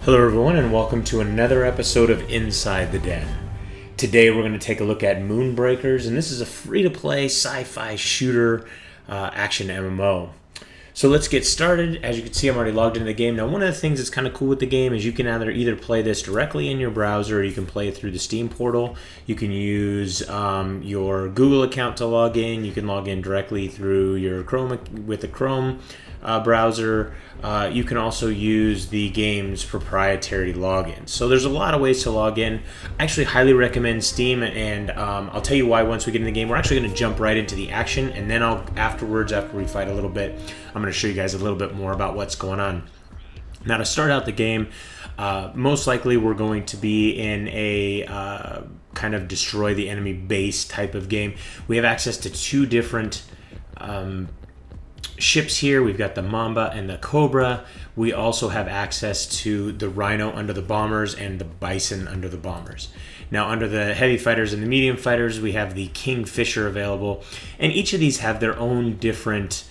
Hello everyone and welcome to another episode of Inside the Den. Today we're going to take a look at Moonbreakers, and this is a free-to-play sci-fi shooter action MMO. So let's get started. As you can see, I'm already logged into the game. Now, one of the things that's kind of cool with the game is you can either play this directly in your browser or you can play it through the Steam portal. You can use your Google account to log in. You can log in directly through your Chrome with the Chrome browser. You can also use the game's proprietary login. So there's a lot of ways to log in. I actually highly recommend Steam, and I'll tell you why once we get in the game. We're actually going to jump right into the action, and then after we fight a little bit, I'm going to show you guys a little bit more about what's going on. Now, to start out the game, most likely we're going to be in a kind of destroy the enemy base type of game. We have access to two different ships here. We've got the Mamba and the Cobra. We also have access to the Rhino under the bombers and the Bison under the bombers. Now, under the heavy fighters and the medium fighters, we have the Kingfisher available, and each of these have their own different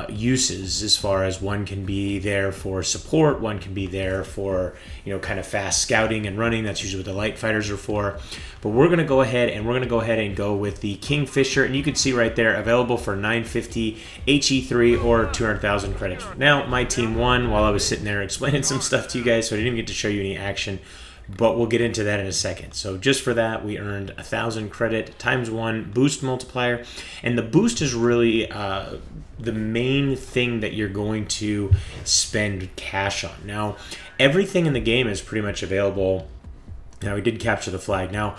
uses, as far as one can be there for support, one can be there for, kind of fast scouting and running. That's usually what the light fighters are for. But we're going to go ahead and go with the Kingfisher, and you can see right there, available for 950 HE3 or 200,000 credits. Now, my team won while I was sitting there explaining some stuff to you guys, so I didn't get to show you any action, but we'll get into that in a second. So just for that, we earned 1,000 credit times 1 boost multiplier, and the boost is really the main thing that you're going to spend cash on. Now, everything in the game is pretty much available. Now, we did capture the flag. Now,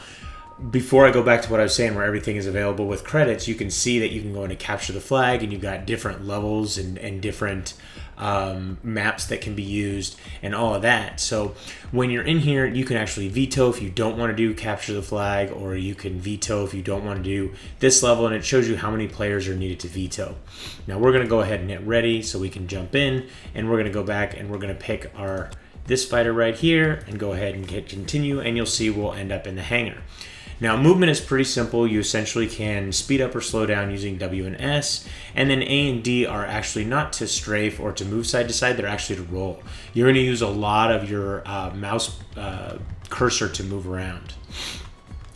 before I go back to what I was saying, where everything is available with credits, you can see that you can go into capture the flag, and you've got different levels and different maps that can be used and all of that. So when you're in here, you can actually veto if you don't want to do capture the flag, or you can veto if you don't want to do this level, and it shows you how many players are needed to veto. Now we're going to go ahead and hit ready so we can jump in, and we're going to go back and we're going to pick this fighter right here and go ahead and hit continue, and you'll see we'll end up in the hangar. Now, movement is pretty simple. You essentially can speed up or slow down using W and S, and then A and D are actually not to strafe or to move side to side, they're actually to roll. You're going to use a lot of your mouse cursor to move around.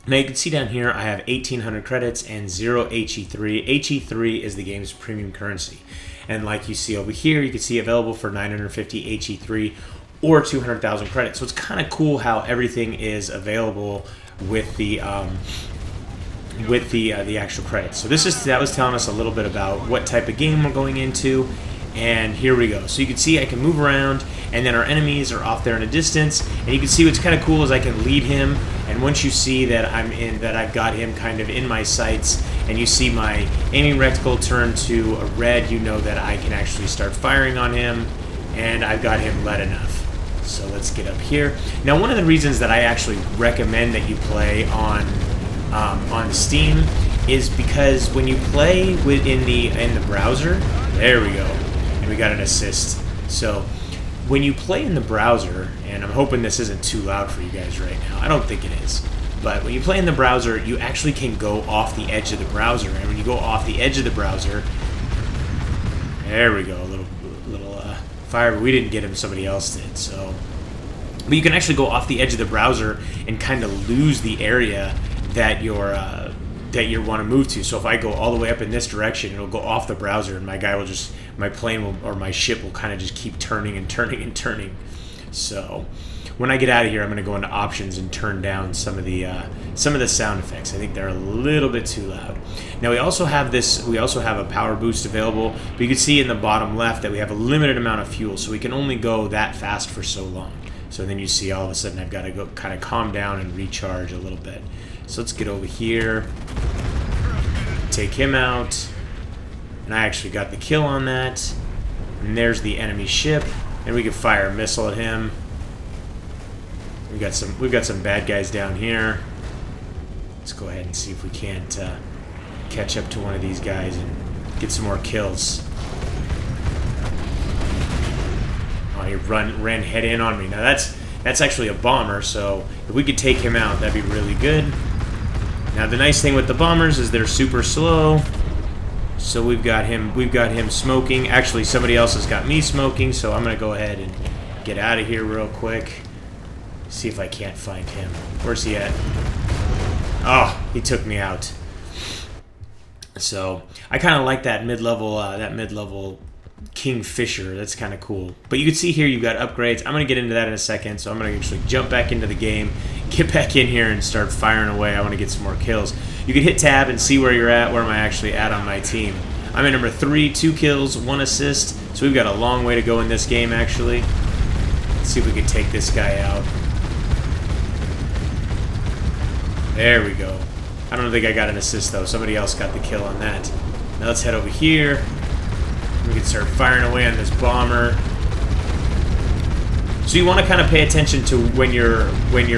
Now, you can see down here I have 1,800 credits and 0 HE3. HE3 is the game's premium currency. And like you see over here, you can see available for 950 HE3 or 200,000 credits. So it's kind of cool how everything is available with the actual credits. So that was telling us a little bit about what type of game we're going into, and here we go. So you can see I can move around, and then our enemies are off there in a distance, and you can see what's kind of cool is I can lead him, and once you see that I've got him kind of in my sights, and you see my aiming reticle turn to a red, you know that I can actually start firing on him, and I've got him led enough. So let's get up here. Now, one of the reasons that I actually recommend that you play on Steam is because when you play in the browser, there we go, and we got an assist. So when you play in the browser, and I'm hoping this isn't too loud for you guys right now. I don't think it is. But when you play in the browser, you actually can go off the edge of the browser, and when you go off the edge of the browser, there we go, a little fire, but we didn't get him, somebody else did. So, but you can actually go off the edge of the browser and kind of lose the area that you want to move to. So if I go all the way up in this direction, it'll go off the browser, and my plane will, or my ship will kind of just keep turning and turning and turning. So when I get out of here, I'm going to go into options and turn down some of the sound effects. I think they're a little bit too loud. Now we also have a power boost available, but you can see in the bottom left that we have a limited amount of fuel, so we can only go that fast for so long. So then you see all of a sudden I've got to go kind of calm down and recharge a little bit. So let's get over here, take him out, and I actually got the kill on that. And there's the enemy ship, and we can fire a missile at him. We've got some bad guys down here. Let's go ahead and see if we can't catch up to one of these guys and get some more kills. Oh, he ran head in on me. Now that's actually a bomber, so if we could take him out, that'd be really good. Now the nice thing with the bombers is they're super slow. So we've got him smoking. Actually, somebody else has got me smoking, so I'm going to go ahead and get out of here real quick. See if I can't find him. Where's he at? Oh, he took me out. So I kind of like that mid-level Kingfisher. That's kind of cool. But you can see here you've got upgrades. I'm going to get into that in a second. So I'm going to actually jump back into the game, get back in here and start firing away. I want to get some more kills. You can hit tab and see where you're at, where am I actually at on my team. I'm at number 3, 2 kills, 1 assist. So we've got a long way to go in this game, actually. Let's see if we can take this guy out. There we go. I don't think I got an assist, though. Somebody else got the kill on that. Now let's head over here. We can start firing away on this bomber. So you want to kind of pay attention to when your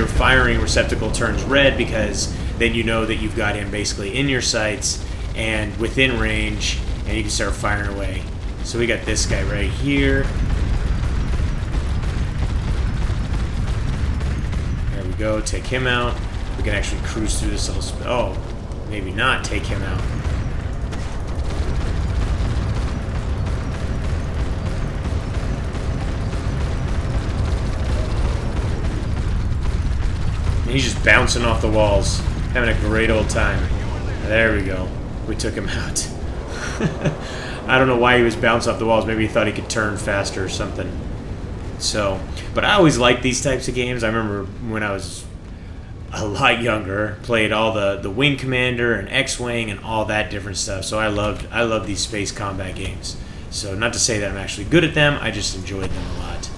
firing receptacle turns red, because then you know that you've got him basically in your sights and within range, and you can start firing away. So we got this guy right here. There we go. Take him out. We can actually cruise through this little... Oh, maybe not take him out. He's just bouncing off the walls, having a great old time. There we go. We took him out. I don't know why he was bouncing off the walls. Maybe he thought he could turn faster or something. So, but I always liked these types of games. I remember when I was a lot younger, played all the Wing Commander and X-Wing and all that different stuff. So I loved these space combat games. So not to say that I'm actually good at them, I just enjoyed them a lot.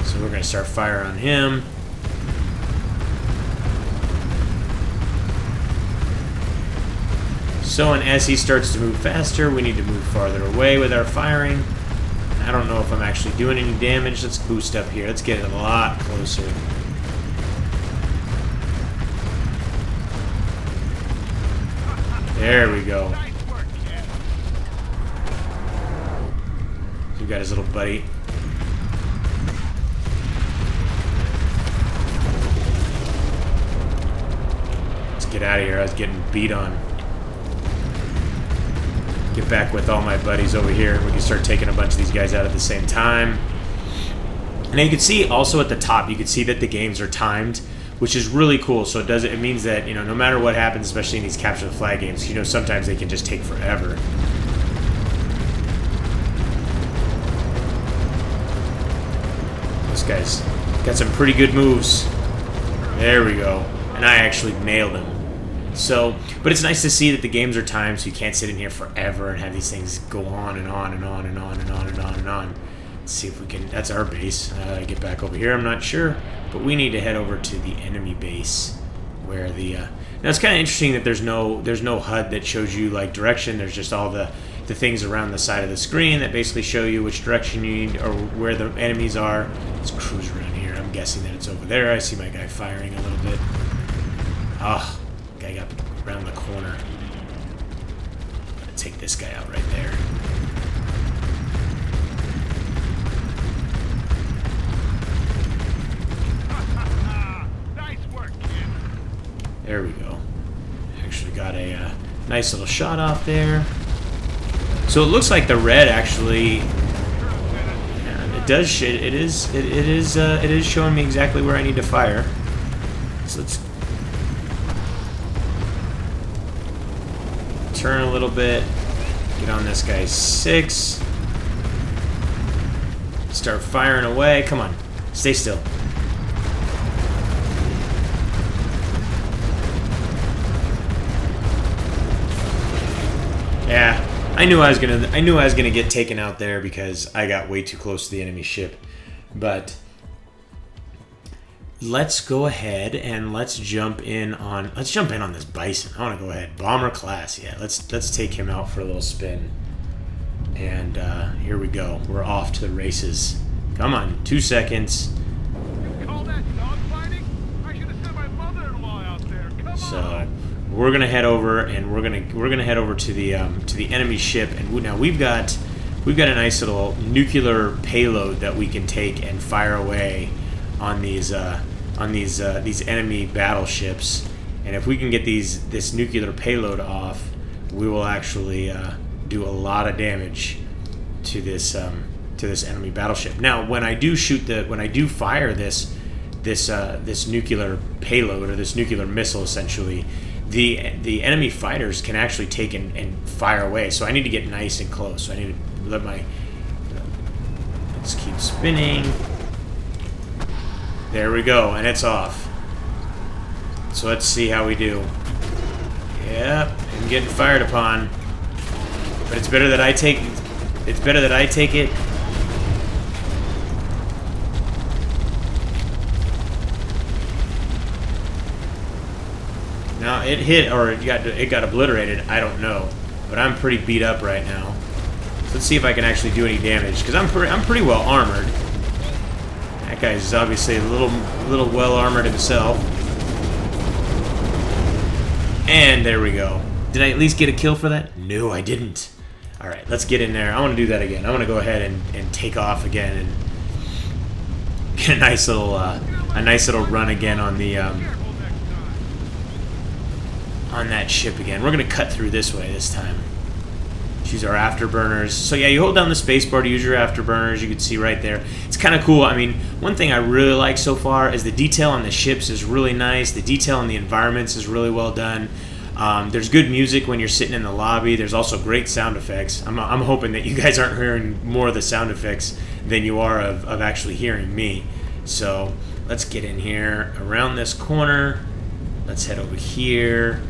So we're going to start fire on him. So, and as he starts to move faster, we need to move farther away with our firing. I don't know if I'm actually doing any damage. Let's boost up here. Let's get it a lot closer. There we go. We got his little buddy. Let's get out of here. I was getting beat on. Get back with all my buddies over here. We can start taking a bunch of these guys out at the same time. And you can see also at the top, you can see that the games are timed, which is really cool. So it means that, you know, no matter what happens, especially in these capture the flag games, you know, sometimes they can just take forever. This guy's got some pretty good moves. There we go. And I actually nailed him. So, but it's nice to see that the games are timed, so you can't sit in here forever and have these things go on and on and on and on and on and on and on. Let's see if we can... That's our base. Get back over here. I'm not sure, but we need to head over to the enemy base, where the... Now it's kind of interesting that there's no HUD that shows you like direction. There's just all the things around the side of the screen that basically show you which direction you need or where the enemies are. Let's cruise around here. I'm guessing that it's over there. I see my guy firing a little bit. Ah. I got around the corner. I'm gonna take this guy out right there. Nice work, kid. There we go. Actually got a nice little shot off there. So it looks like the red actually. It does. It is showing me exactly where I need to fire. So let's turn a little bit, get on this guy's 6, start firing away. Come on, stay still. Yeah, I knew I was gonna get taken out there because I got way too close to the enemy ship. But let's go ahead and let's jump in on this bison. I want to go ahead. Bomber class. Yeah, let's take him out for a little spin. And here we go. We're off to the races. Come on, 2 seconds. You call that dogfighting? I should have sent my mother-in-law out there. Come So on. we're gonna head over, and we're gonna head over to the enemy ship. And now we've got a nice little nuclear payload that we can take and fire away on these enemy battleships. And if we can get this nuclear payload off, we will actually do a lot of damage to this enemy battleship. Now, when I do fire this nuclear payload, or this nuclear missile, essentially, the enemy fighters can actually take and fire away. So I need to get nice and close. So I need to let my... Let's keep spinning. There we go, and it's off. So let's see how we do. Yep, I'm getting fired upon. But it's better that I take... It's better that I take it. Now, it hit, or it got obliterated, I don't know. But I'm pretty beat up right now. So let's see if I can actually do any damage, because I'm pretty well armored. That guy's obviously a little well armored himself. And there we go. Did I at least get a kill for that? No, I didn't. All right, let's get in there. I want to do that again. I want to go ahead and take off again and get a nice little run again on the on that ship again. We're gonna cut through this way this time. Use our Afterburners. So yeah, you hold down the spacebar to use your Afterburners. You can see right there. It's kind of cool. I mean, one thing I really like so far is the detail on the ships is really nice. The detail on the environments is really well done. There's good music when you're sitting in the lobby. There's also great sound effects. I'm hoping that you guys aren't hearing more of the sound effects than you are of actually hearing me. So let's get in here around this corner. Let's head over here.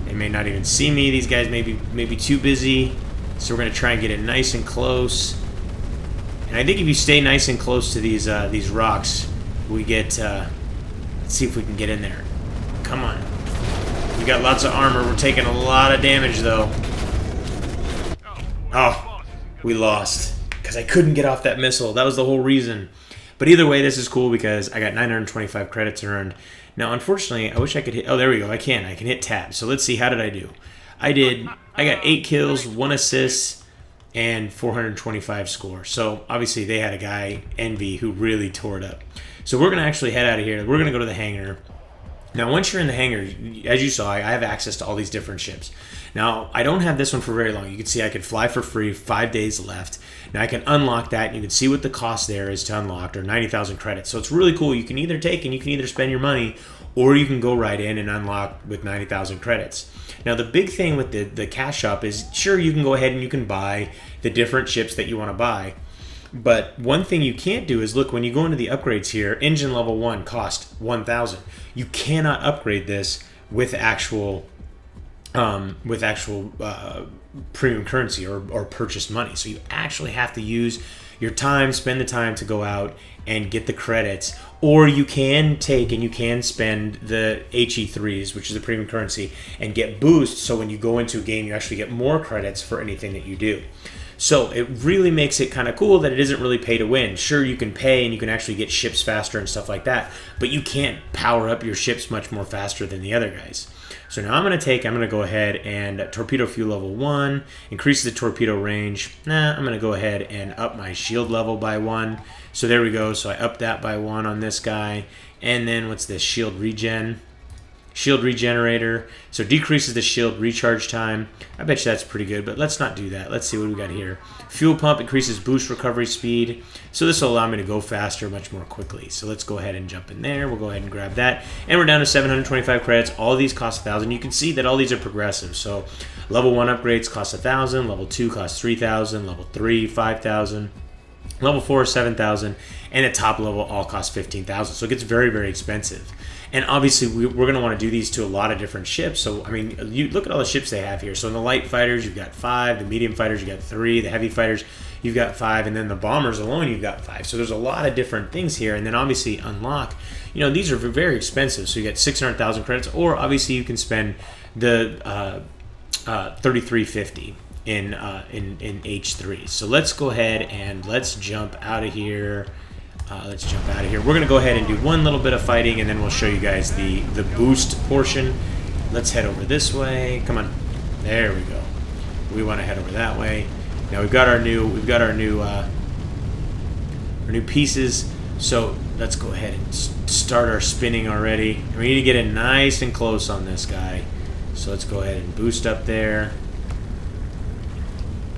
They may not even see me. These guys may be too busy. So we're going to try and get it nice and close. And I think if you stay nice and close to these rocks, we get... let's see if we can get in there. Come on. We got lots of armor. We're taking a lot of damage, though. Oh, we lost. Because I couldn't get off that missile. That was the whole reason. But either way, this is cool because I got 925 credits earned. Now, unfortunately, I wish I could hit... Oh, there we go. I can hit tab. So let's see. How did I do? I got 8 kills, 1 assist, and 425 score. So obviously they had a guy, Envy, who really tore it up. So we're going to actually head out of here. We're going to go to the hangar. Now, once you're in the hangar, as you saw, I have access to all these different ships. Now, I don't have this one for very long. You can see I could fly for free, 5 days left. Now, I can unlock that, and you can see what the cost there is to unlock, or 90,000 credits. So it's really cool. You can either take and you can either spend your money, or you can go right in and unlock with 90,000 credits. Now, the big thing with the cash shop is, sure, you can go ahead and you can buy the different ships that you want to buy. But one thing you can't do is, look, when you go into the upgrades here, engine level 1 cost 1,000. You cannot upgrade this with actual premium currency or purchased money. So you actually have to use your time, spend the time to go out and get the credits, or you can take and you can spend the HE3s, which is the premium currency, and get boost, so when you go into a game you actually get more credits for anything that you do. So it really makes it kind of cool that it isn't really pay to win. Sure, you can pay and you can actually get ships faster and stuff like that, but you can't power up your ships much more faster than the other guys. So now I'm going to go ahead and torpedo fuel level 1, increase the torpedo range. I'm going to go ahead and up my shield level by 1. So there we go. So I upped that by 1 on this guy. And then what's this? Shield regen. Shield regenerator. So decreases the shield recharge time. I bet you that's pretty good, but let's not do that. Let's see what we got here. Fuel pump increases boost recovery speed. So this will allow me to go faster much more quickly. So let's go ahead and jump in there. We'll go ahead and grab that. And we're down to 725 credits. All of these cost 1,000. You can see that all these are progressive. So level 1 upgrades cost 1,000. Level 2 costs 3,000. Level 3, 5,000. Level 4 is 7,000. And at top level, all cost 15,000. So it gets very, very expensive. And obviously, we're going to want to do these to a lot of different ships. So, I mean, you look at all the ships they have here. So, in the light fighters, you've got 5. The medium fighters, you've got 3. The heavy fighters, you've got 5. And then the bombers alone, you've got 5. So, there's a lot of different things here. And then, obviously, unlock. You know, these are very expensive. So, you get 600,000 credits. Or, obviously, you can spend the 3,350 in H3. So, let's go ahead and let's jump out of here. We're going to go ahead and do one little bit of fighting, and then we'll show you guys the boost portion. Let's head over this way. Come on. There we go. We want to head over that way. Now we've got our new pieces. So let's go ahead and start our spinning already. We need to get in nice and close on this guy. So let's go ahead and boost up there.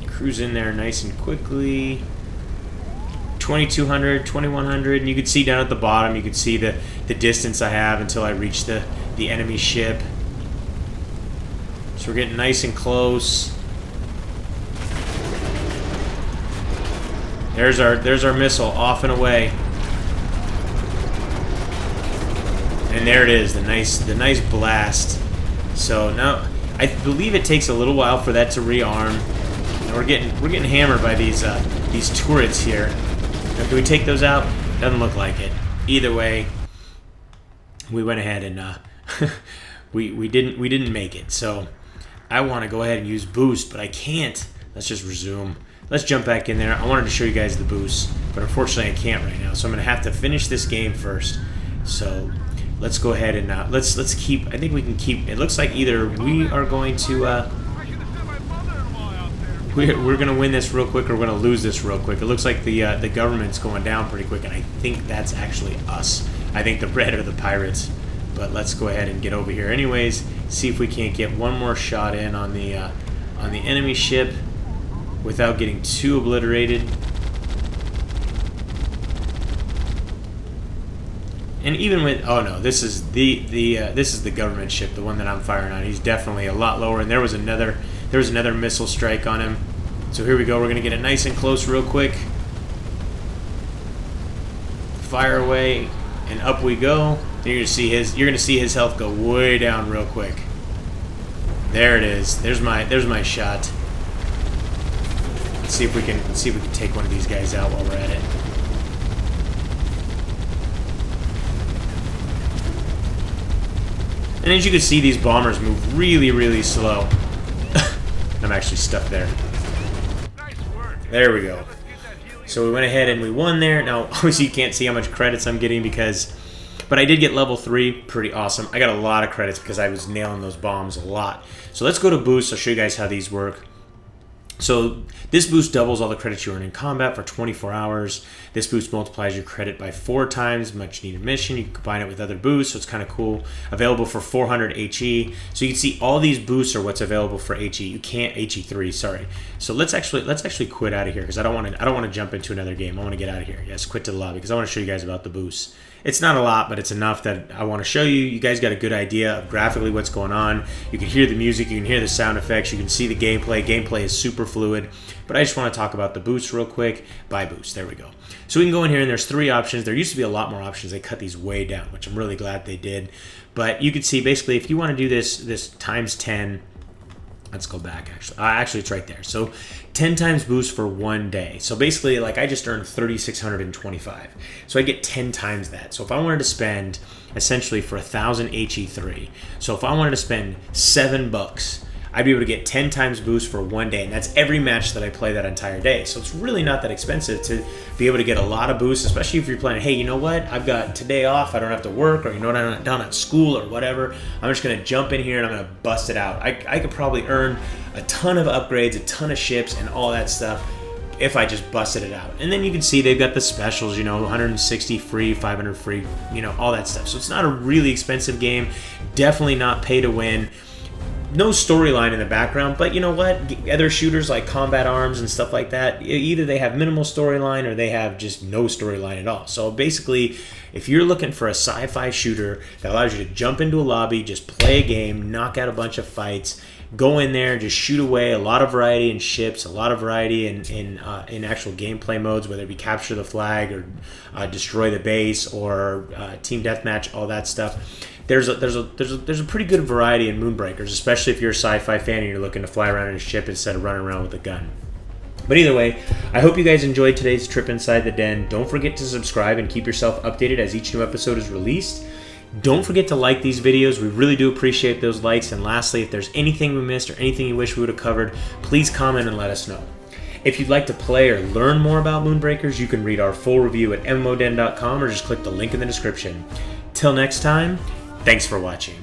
Cruise in there nice and quickly. 2200, 2100, and you can see down at the bottom, you can see the distance I have until I reach the enemy ship. So we're getting nice and close. There's our missile off and away. And there it is, the nice blast. So now I believe it takes a little while for that to rearm. And we're getting hammered by these turrets here. Now, do we take those out? Doesn't look like it. Either way, we went ahead and we didn't make it. So I want to go ahead and use boost, but I can't. Let's just resume. Let's jump back in there. I wanted to show you guys the boost, but unfortunately I can't right now. So I'm gonna have to finish this game first. So let's go ahead and let's keep. I think we can keep. It looks like either we are going to we're gonna win this real quick, or we're gonna lose this real quick. It looks like the government's going down pretty quick, and I think that's actually us. I think the red are the pirates. But let's go ahead and get over here anyways. See if we can't get one more shot in on the enemy ship without getting too obliterated. And even with, oh no, this is the government ship, the one that I'm firing on. He's definitely a lot lower, and there was another missile strike on him. So here we go. We're gonna get it nice and close real quick. Fire away, and up we go. You're gonna see his health go way down real quick. There it is. There's my shot. Let's see if we can take one of these guys out while we're at it. And as you can see, these bombers move really, really slow. I'm actually stuck there. There we go. So we went ahead and we won there. Now, obviously you can't see how much credits I'm getting but I did get level 3, pretty awesome. I got a lot of credits because I was nailing those bombs a lot. So let's go to boost. I'll show you guys how these work. So this boost doubles all the credits you earn in combat for 24 hours. This boost multiplies your credit by 4 times much needed mission. You can combine it with other boosts, so it's kind of cool. Available for 400 HE. So you can see all these boosts are what's available for HE. You can't HE3, sorry. So let's actually quit out of here because I don't want to jump into another game. I want to get out of here. Yes, quit to the lobby because I want to show you guys about the boosts. It's not a lot, but it's enough that I want to show you. You guys got a good idea of graphically what's going on. You can hear the music, you can hear the sound effects, you can see the gameplay. Gameplay is super fluid, but I just want to talk about the boosts real quick. Buy boost, there we go. So we can go in here and there's 3 options. There used to be a lot more options. They cut these way down, which I'm really glad they did. But you can see basically if you want to do this times 10, let's go back actually. Actually, it's right there. So 10 times boost for 1 day. So basically, like I just earned 3,625. So I get 10 times that. So if I wanted to spend essentially for 1,000 HE3, so if I wanted to spend $7, I'd be able to get 10 times boost for 1 day, and that's every match that I play that entire day. So it's really not that expensive to be able to get a lot of boosts, especially if you're playing, hey, you know what, I've got today off, I don't have to work, or you know what, I'm not down at school or whatever. I'm just gonna jump in here and I'm gonna bust it out. I could probably earn a ton of upgrades, a ton of ships, and all that stuff if I just busted it out. And then you can see they've got the specials, you know, 160 free, 500 free, you know, all that stuff. So it's not a really expensive game, definitely not pay to win. No storyline in the background, but you know what? Other shooters like Combat Arms and stuff like that, either they have minimal storyline or they have just no storyline at all. So basically, if you're looking for a sci-fi shooter that allows you to jump into a lobby, just play a game, knock out a bunch of fights, go in there, just shoot away, a lot of variety in ships, a lot of variety in actual gameplay modes, whether it be capture the flag or destroy the base or team deathmatch, all that stuff. There's a pretty good variety in Moonbreakers, especially if you're a sci-fi fan and you're looking to fly around in a ship instead of running around with a gun. But either way, I hope you guys enjoyed today's trip inside the den. Don't forget to subscribe and keep yourself updated as each new episode is released. Don't forget to like these videos. We really do appreciate those likes. And lastly, if there's anything we missed or anything you wish we would have covered, please comment and let us know. If you'd like to play or learn more about Moonbreakers, you can read our full review at MMODen.com or just click the link in the description. Till next time, thanks for watching.